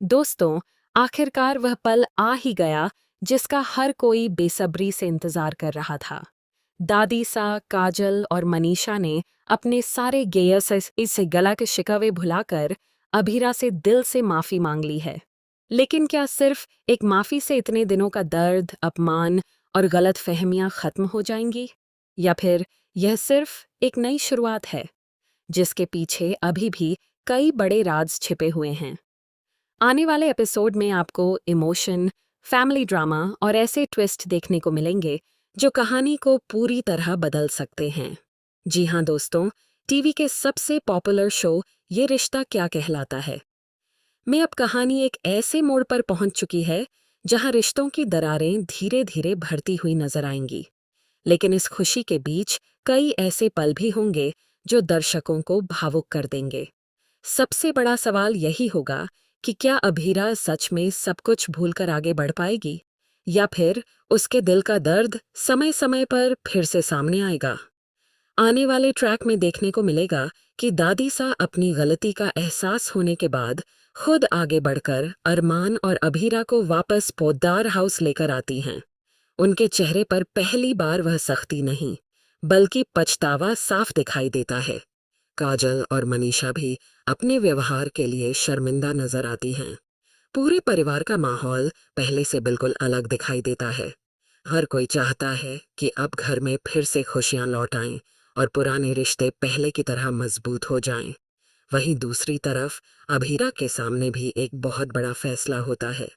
दोस्तों, आखिरकार वह पल आ ही गया जिसका हर कोई बेसब्री से इंतजार कर रहा था। दादी सा, काजल और मनीषा ने अपने सारे गेय से गला के शिकवे भुलाकर अभीरा से दिल से माफी मांग ली है। लेकिन क्या सिर्फ एक माफी से इतने दिनों का दर्द, अपमान और गलतफहमियां खत्म हो जाएंगी? या फिर यह सिर्फ एक नई शुरुआत है जिसके पीछे अभी भी कई बड़े राज छिपे हुए हैं? आने वाले एपिसोड में आपको इमोशन, फैमिली ड्रामा और ऐसे ट्विस्ट देखने को मिलेंगे जो कहानी को पूरी तरह बदल सकते हैं। जी हाँ दोस्तों, टीवी के सबसे पॉपुलर शो ये रिश्ता क्या कहलाता है में अब कहानी एक ऐसे मोड़ पर पहुंच चुकी है जहां रिश्तों की दरारें धीरे धीरे भरती हुई नजर आएंगी। लेकिन इस खुशी के बीच कई ऐसे पल भी होंगे जो दर्शकों को भावुक कर देंगे। सबसे बड़ा सवाल यही होगा कि क्या अभीरा सच में सब कुछ भूलकर आगे बढ़ पाएगी, या फिर उसके दिल का दर्द समय समय पर फिर से सामने आएगा। आने वाले ट्रैक में देखने को मिलेगा कि दादी सा अपनी गलती का एहसास होने के बाद खुद आगे बढ़कर अरमान और अभीरा को वापस पोद्दार हाउस लेकर आती हैं। उनके चेहरे पर पहली बार वह सख्ती नहीं, बल्कि पछतावा साफ दिखाई देता है। काजल और मनीषा भी अपने व्यवहार के लिए शर्मिंदा नजर आती हैं। पूरे परिवार का माहौल पहले से बिल्कुल अलग दिखाई देता है। हर कोई चाहता है कि अब घर में फिर से खुशियां लौट आएं और पुराने रिश्ते पहले की तरह मजबूत हो जाएं। वहीं दूसरी तरफ अभीरा के सामने भी एक बहुत बड़ा फैसला होता है।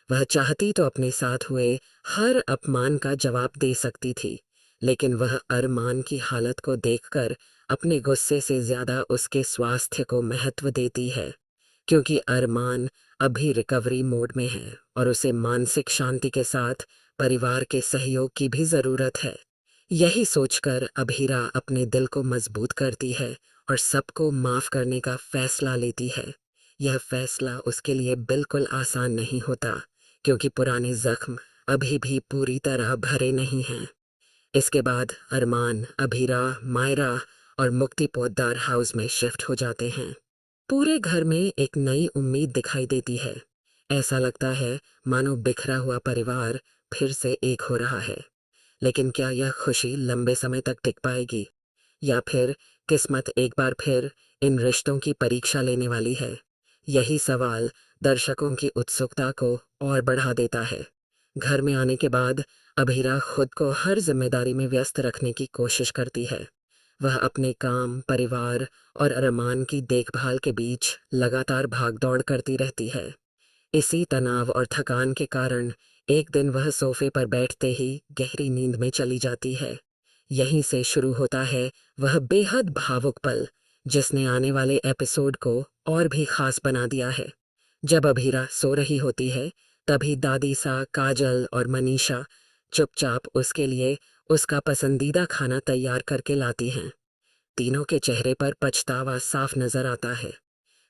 वह चाहती तो अपने साथ हुए हर अपमान का जवाब दे सकती थी, लेकिन वह अरमान की हालत को देखकर अपने गुस्से से ज्यादा उसके स्वास्थ्य को महत्व देती है, क्योंकि अरमान अभी रिकवरी मोड में है और उसे मानसिक शांति के साथ परिवार के सहयोग की भी जरूरत है। यही सोचकर अभीरा अपने दिल को मजबूत करती है और सबको माफ करने का फैसला लेती है। यह फैसला उसके लिए बिल्कुल आसान नहीं होता, क्योंकि पुराने जख्म अभी भी पूरी तरह भरे नहीं हैं। इसके बाद अरमान, अभीरा, मायरा और मुक्ति पोद्दार हाउस में शिफ्ट हो जाते हैं। पूरे घर में एक नई उम्मीद दिखाई देती है। ऐसा लगता है मानो बिखरा हुआ परिवार फिर से एक हो रहा है। लेकिन क्या यह खुशी लंबे समय तक टिक पाएगी, या फिर किस्मत एक बार फिर इन रिश्तों की परीक्षा लेने वाली है? यही सवाल दर्शकों की उत्सुकता को और बढ़ा देता है। घर में आने के बाद अभीरा खुद को हर जिम्मेदारी में व्यस्त रखने की कोशिश करती है। वह अपने काम, परिवार और अरमान की देखभाल के बीच लगातार भागदौड़ करती रहती है। इसी तनाव और थकान के कारण एक दिन वह सोफे पर बैठते ही गहरी नींद में चली जाती है। यहीं से शुरू होता है वह बेहद भावुक पल, जिसने आने वाले एपिसोड को और भी खास बना दिया है। जब अभीरा सो रही होती है, तभी दादी सा, काजल और मनीषा चुपचाप उसके लिए उसका पसंदीदा खाना तैयार करके लाती हैं। तीनों के चेहरे पर पछतावा साफ नजर आता है।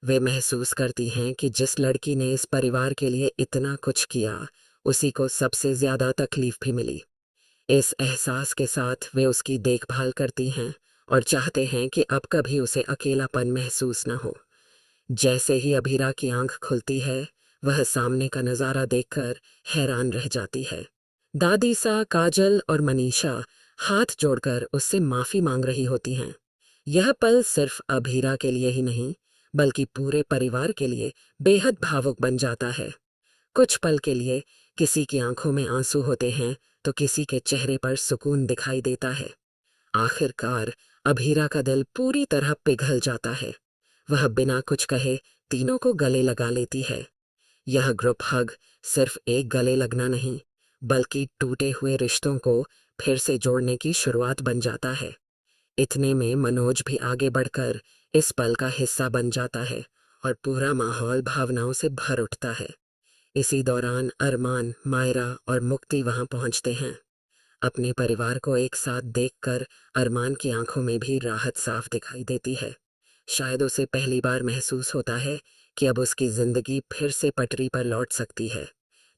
वे महसूस करती हैं कि जिस लड़की ने इस परिवार के लिए इतना कुछ किया, उसी को सबसे ज्यादा तकलीफ भी मिली। इस एहसास के साथ वे उसकी देखभाल करती हैं और चाहते हैं कि अब कभी उसे अकेलापन महसूस न हो। जैसे ही अभीरा की आंख खुलती है, वह सामने का नजारा देखकर हैरान रह जाती है। दादी सा, काजल और मनीषा हाथ जोड़कर उससे माफी मांग रही होती हैं। यह पल सिर्फ अभीरा के लिए ही नहीं, बल्कि पूरे परिवार के लिए बेहद भावुक बन जाता है। कुछ पल के लिए किसी की आंखों में आंसू होते हैं, तो किसी के चेहरे पर सुकून दिखाई देता है। आखिरकार अभीरा का दिल पूरी तरह पिघल जाता है। वह बिना कुछ कहे तीनों को गले लगा लेती है। यह ग्रुप हग सिर्फ एक गले लगना नहीं, बल्कि टूटे हुए रिश्तों को फिर से जोड़ने की शुरुआत बन जाता है। इतने में मनोज भी आगे बढ़कर इस पल का हिस्सा बन जाता है और पूरा माहौल भावनाओं से भर उठता है। इसी दौरान अरमान, मायरा और मुक्ति वहां पहुंचते हैं। अपने परिवार को एक साथ देखकर अरमान की आंखों में भी राहत साफ दिखाई देती है। शायद उसे पहली बार महसूस होता है कि अब उसकी जिंदगी फिर से पटरी पर लौट सकती है।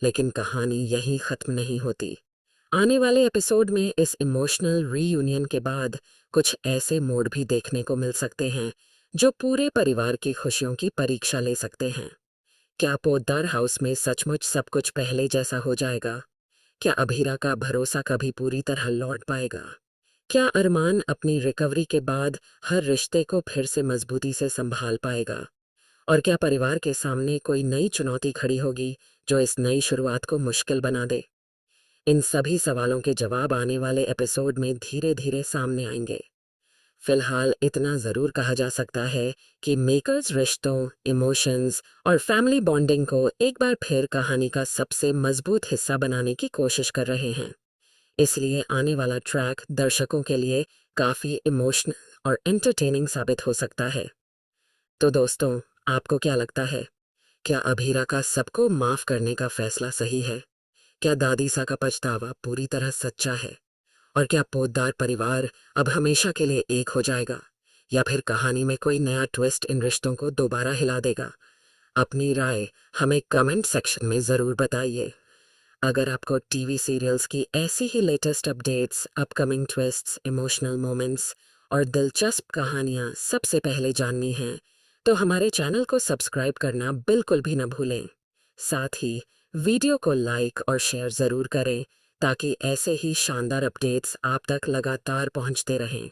लेकिन कहानी यहीं खत्म नहीं होती। आने वाले एपिसोड में इस इमोशनल रीयूनियन के बाद कुछ ऐसे मोड़ भी देखने को मिल सकते हैं जो पूरे परिवार की खुशियों की परीक्षा ले सकते हैं। क्या पोद्दार हाउस में सचमुच सब कुछ पहले जैसा हो जाएगा? क्या अभीरा का भरोसा कभी पूरी तरह लौट पाएगा? क्या अरमान अपनी रिकवरी के बाद हर रिश्ते को फिर से मजबूती से संभाल पाएगा? और क्या परिवार के सामने कोई नई चुनौती खड़ी होगी जो इस नई शुरुआत को मुश्किल बना दे? इन सभी सवालों के जवाब आने वाले एपिसोड में धीरे धीरे सामने आएंगे। फिलहाल इतना ज़रूर कहा जा सकता है कि मेकर्स रिश्तों, इमोशंस और फैमिली बॉन्डिंग को एक बार फिर कहानी का सबसे मजबूत हिस्सा बनाने की कोशिश कर रहे हैं। इसलिए आने वाला ट्रैक दर्शकों के लिए काफ़ी इमोशनल और एंटरटेनिंग साबित हो सकता है। तो दोस्तों, आपको क्या लगता है? क्या अभीरा का सबको माफ़ करने का फैसला सही है? क्या दादी सा का पछतावा पूरी तरह सच्चा है? और क्या पोद्दार परिवार अब हमेशा के लिए एक हो जाएगा, या फिर कहानी में कोई नया ट्विस्ट इन रिश्तों को दोबारा हिला देगा? अपनी राय हमें कमेंट सेक्शन में ज़रूर बताइए। अगर आपको टीवी सीरियल्स की ऐसी ही latest updates, upcoming twists, emotional moments और दिलचस्प कहानियाँ सबसे पहले जाननी हैं, तो हमारे चैनल को सब्सक्राइब करना बिल्कुल भी न भूलें। साथ ही वीडियो को लाइक और शेयर ज़रूर करें ताकि ऐसे ही शानदार अपडेट्स आप तक लगातार पहुंचते रहें।